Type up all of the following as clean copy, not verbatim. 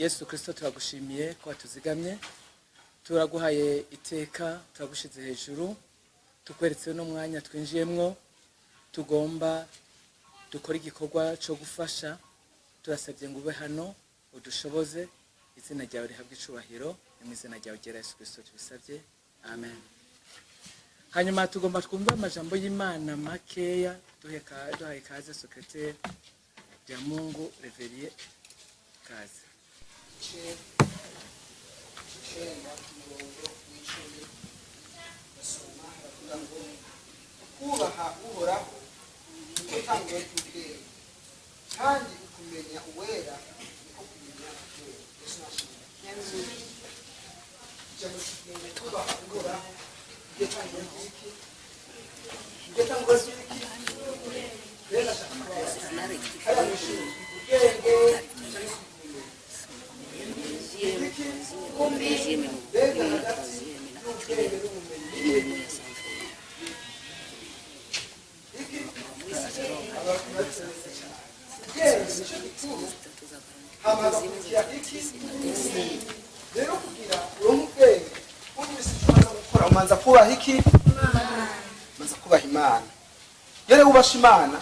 Yesu Kristo turagushimiye ko watuzigamye, turaguhaye iteka, turagushize hejuru, tukweretse no mwanya twinjiyemwo, tugomba dukora igikorwa cyo gufasha. Turasabye ngo ube hano udushoboze, izina ryawe rihabwe icubahiro, mu izina ryawe ryera Yesu Kristo tubisabye, amen. Hanyuma tugomba twumva amajambo y'Imana makeya, duhaye kaze secrétaire ya Mungu Reverie kaze. Kubaha uhoraho niko tangwa ry'ubwenge, kandi ukumenya uwera niko kumenya ubwenge. Yesu nashimye. Ijambo ry'ubwenge kubaha uhoraho niko tangwa ry'iki? Niko tangwa ry'iki? Rero ashaka kubaha. Haya mwishimye. Ubwenge rero kugira urumubwenge umanza kubaha iki? Umanza kubaha Imana. Rero ubasha Imana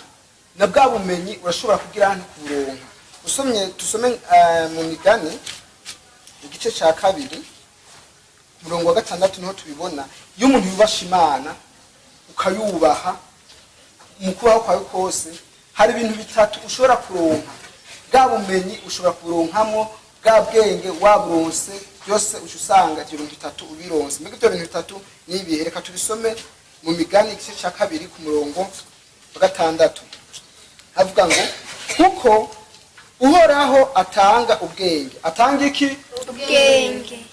na bwa bumenyi urashobora kugira hano kuronka. Tusome mu Migani igice cya 2 umurongo wa 6 niho tubibona. Iyo umuntu yubasha Imana ukayubaha mu kubaho kwawe kose, hari ibintu bitatu ushobora kuronka. Bwa bumenyi ushobora kuronkamo, bwa bwenge waburonse, byose usanga ibyo bintu bitatu ubironse. Mbega ibyo bintu bitatu ni ibihe? Reka tubisome mu Migani igice cya 2 ku murongo wa 6. Havuga ngo kuko uhoraho atanga ubwenge. Atanga iki? Ubwenge.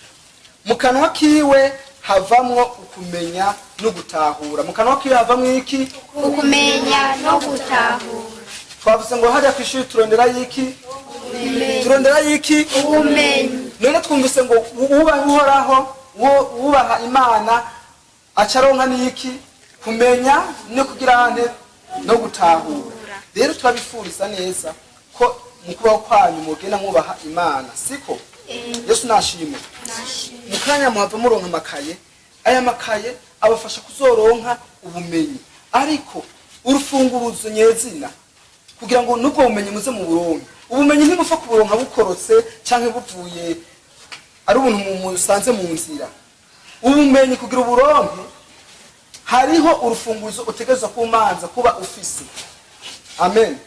Mu kanwa kiwe havamwo ukumenya no gutahura. Mu kanwa kiwe havamwo iki? Ukumenya no gutahura. Twavuze ngo hajya kwishuri turondera yiki? Turondera yiki? Ubumenyi. None twumvise ngo ubaha uhoraho, ubaha Imana acaronka niki? Kumenya no kugira ande no gutahura. Rero turabifuriza neza ko mu kubaho kwanyu mugena mubaha Imana, siko? Yesu nashimye. Mukanya muhava muronka amakaye. Aya makaye abafasha kuzoronka ubumenyi, ariko urufunguruzo nyezina kugira ngo nubwo bumenyi muze mu buronke. Ubumenyi ntimufa kuburonka bukorotse canke buvuye ari ubuntu musanze mu nzira. Ubumenyi kugira uburonke hariho urufunguruzo utegezwa kumanza kuba ufise. Amen.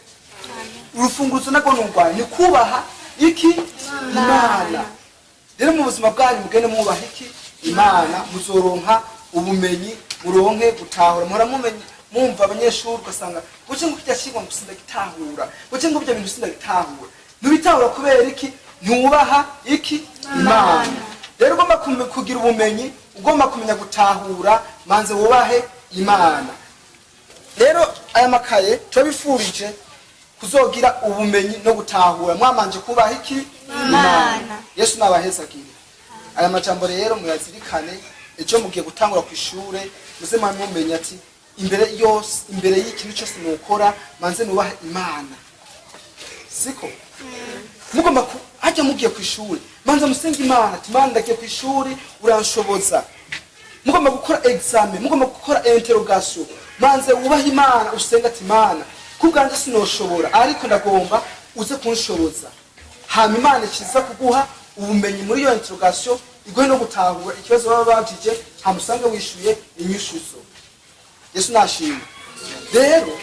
Urufunguruzo nago nungwa ni kubaha iki? Imana. Rero mu buzima bwanyu mugene mubaha iki? Imana, muzoronka ubumenyi, muronke gutahura. Muhora mumenye mumva abanyeshuri ugasanga buce ngo kijya kigwa gusinda gitahura, buce ngo bijya bintu gusinda gitahura. Nubitahura kubera iki? Ntubaha iki? Imana. Rero ugomba kugira ubumenyi, ugomba kumenya gutahura, manze wubahe Imana. Rero aya makaye turabifurije kuzogira ubumenyi no gutahura, mwamanje kubaha iki? Imana. Yesu nabahezagire. Aya majambo rero muyazirikane, ejo mugiye gutangura ku ishure muze mwamenya ati imbere y'ikintu cyose mukora manze nubaha Imana, siko? Mugomba hajya mugiye ku ishure manze musenga Imana ati Imana ndagiye ku ishure uranshoboza. Mugomba gukora examen, mugomba gukora interrogation, manze wubaha Imana usenga ati Imana kubwanje sinoshobora ariko ndagomba uze kunshoboza. Hama Imana kiza kuguha ubumenyi muri iyo interrogation, igoye no gutahura ikibazo baba babjije, hamusange wishuye inyishuzo. Yesu nashimye. Rero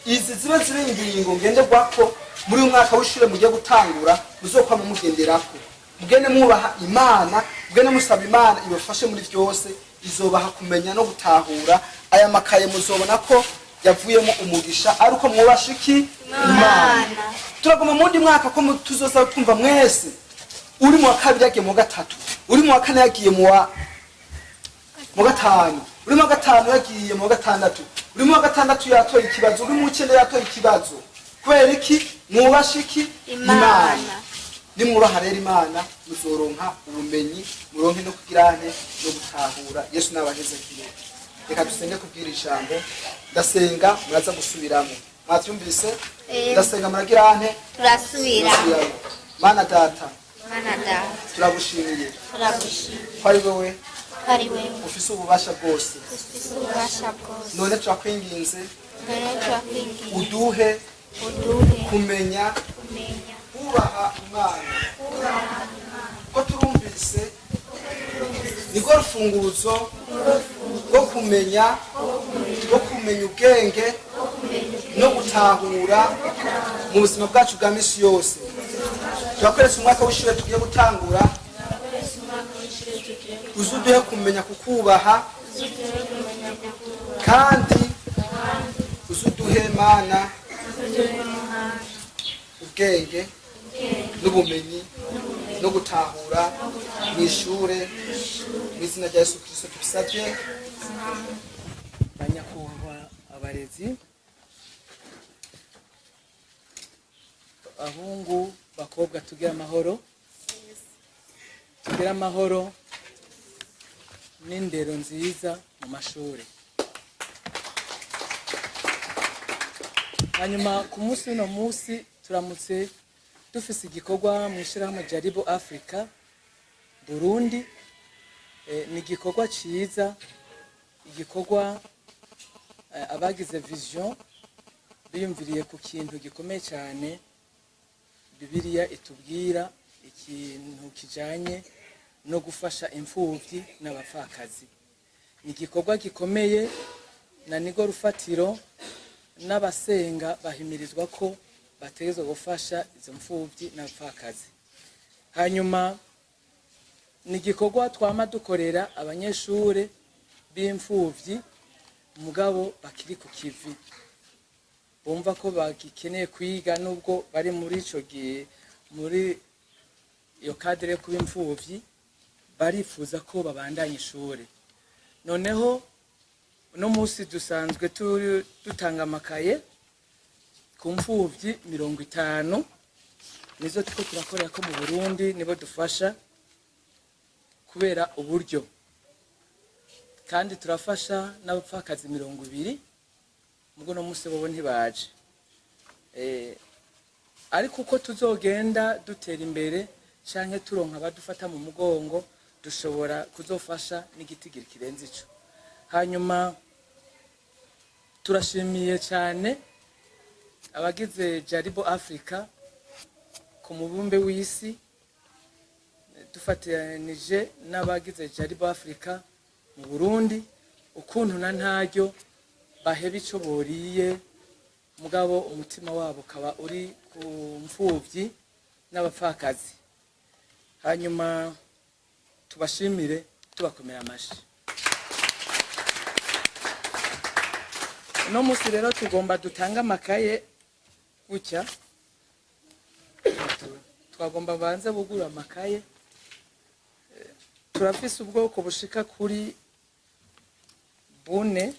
izi zibe ziringingo ngenderwako muri umwaka w'ishure mugiye gutangura, muzokwama mugenderako. Mugene mubaha Imana, mugene musaba Imana ibafashe muri byose, izobaha kumenya no gutahura. Aya makaye muzobona ko yavuyemo umugisha aruko mwubashiki Imana. Turagoma mundi mwaka ko tuzoza twumva mwese uri mu wa 2 yagiye mu wa 3, uri mu wa 4 yagiye mu wa 5, uri mu wa 5 yagiye mu wa 6, uri mu wa 6 yatoye ikibazo, uri mu 9 yatoye ikibazo. Kubera iki? Mwubashiki Imana. Nimwubaha rero Imana muzoronka ubumenyi, muronke no kugirane no gutahura. Yesu nabahezagire. Reka dusenge kubwira ijambo. Ndasenga muraza gusubiramo. Mwavyumvise? Ndasenga muragira ante? Turasubira. mana data mana data turagushimiye turagushimiye ko ari wowe ko ari wewe ufise ububasha bwose ufise ububasha bwose none turakwinginze none turakwinginze uduhe uduhe kumenya kumenya kubaha imana ko turumvise niko rufunguzo rwo kumenya ubwenge no gutahura mu buzima bwacu bwa misi yose. Turakoretse umwaka w'ishure tugiye gutangura, uzuduhe kumenya kukubaha kandi uzuduhe Mana ubwenge n'ubumenyi no gutahura mw'ishure mu izina rya Yesu Kristo tubisabye. Banyakubahwa abarezi, abahungu bakobwa, tugire amahoro, tugire amahoro n'indero nziza mu mashuri. Hanyuma ku munsi uno munsi turamutse dufise igikorwa mu ishirahamwe Jaribo Africa Burundi. Ni igikorwa ciza, igikorwa abagize vision biyumviriye ku kintu gikomeye cyane Bibiliya itubwira, ikintu kijanye no gufasha imfuvyi n'abapfakazi. Ni igikorwa gikomeye na nigo rufatiro n'abasenga bahimirizwa ko bategezwa gufasha izo mfuvyi n'abapfakazi. Hanyuma ni igikorwa twama dukorera abanyeshure b'imfuvyi mugabo bakiri ku kivi, bumva ko bagikeneye kwiga nubwo bari muri ico gihe, muri iyo kadire kuba imfuvyi, barifuza ko babandanya ishure. Noneho uno munsi dusanzwe dutanga amakaye ku mfuvyi 50, nizo tuko turakorera ko mu Burundi, nibo dufasha kubera uburyo, kandi turafasha n'abapfakazi 200, mugo no munsi bobo ntibaje. Ariko uko tuzogenda dutera imbere canke turonka badufata mu mugongo, dushobora kuzofasha n'igitigiri kirenze ico. Hanyuma turashimiye cyane abagize Jaribo Africa ku mubumbe w'isi, dufatanije n'abagize Jaribo Africa mu Burundi, ukuntu na ntaryo baheba ico boriye mugabo umutima wabo ukaba uri ku mfuvyi n'abapfakazi. Hanyuma tubashimire, tubakomera amashi. No musi rero tugomba dutanga amakaye gutya, twagomba banze bugura amakaye. Turafise ubwoko bushika kuri 4.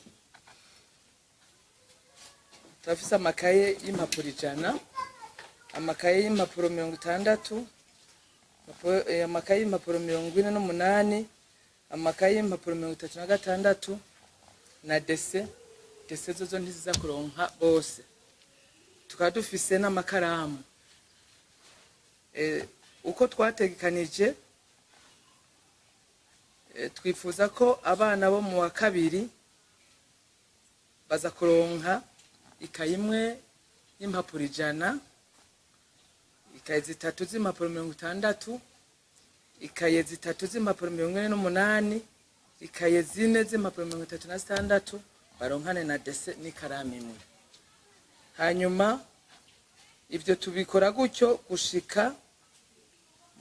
Turafise amakaye y'impapuro 100, amakaye y'impapuro 60, amakaye y'impapuro 48, amakaye y'impapuro 36 na dese zozo ntiziza kuronka bose. Tukaba dufise n'amakaramu. Uko twategekanije, twifuza ko abana bo mu wa kabiri baza kuronka ikaye imwe y'impapuro 100, ikaye 3 z'impapuro 60, ikaye 3 z'impapuro 48, ikaye 4 z'impapuro 36, baronkane na dese n'ikaramu imwe. Hanyuma ibyo tubikora gutyo gushika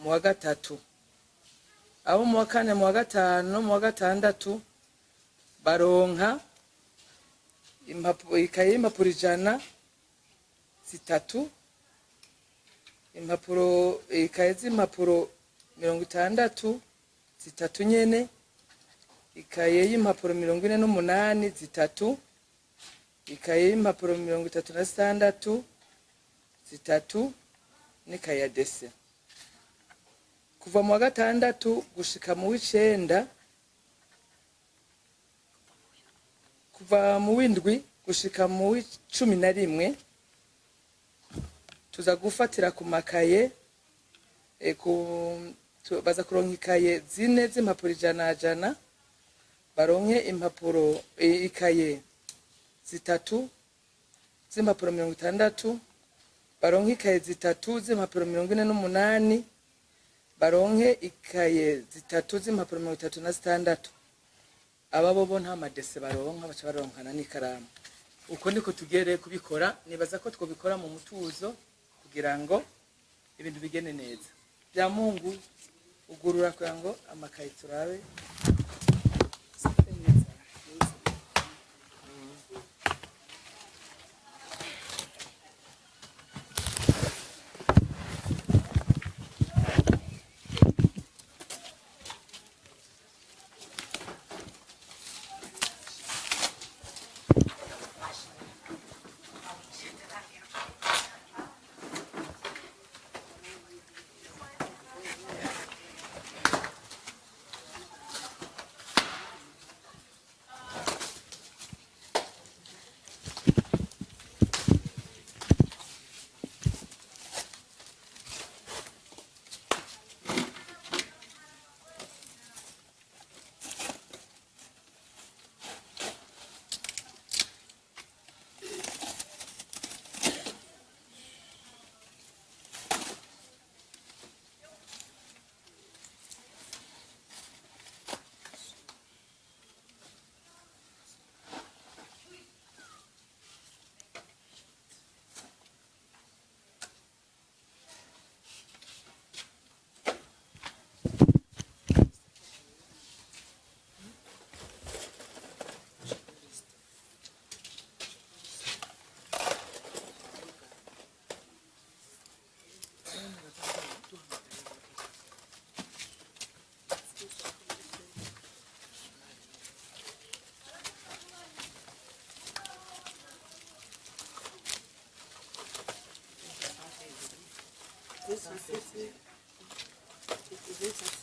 mu wa gatatu. Abo mu wa kane, mu wa gatanu, mu wa gatandatu baronka ikaye y'impapuro 100 3, ikaye z'impapuro 60 3 nyene, ikaye y'impapuro 48 3, ikaye y'impapuro 36 3 n'ikaye ya dese. Kuva mu wa gatandatu gushika mu w'icenda, kuva mu w'indwi gushika mu w'icumi na rimwe, tuza gufatira ku makaye baza kuronka ikaye 4 z'impapuro 100 baronke impapuro ikaye 3 z'impapuro 60 baronke ikaye 3 z'impapuro 48 baronke ikaye 3 z'impapuro 36 ababo bo nta madese baronka baca baronkana n'ikaramu. Uko niko tugere kubikora, nibaza ko twobikora mu mutuzo kugira ngo ibintu bigene neza. Bya Mungu ugurura kugira ngo amakaye turabe. This is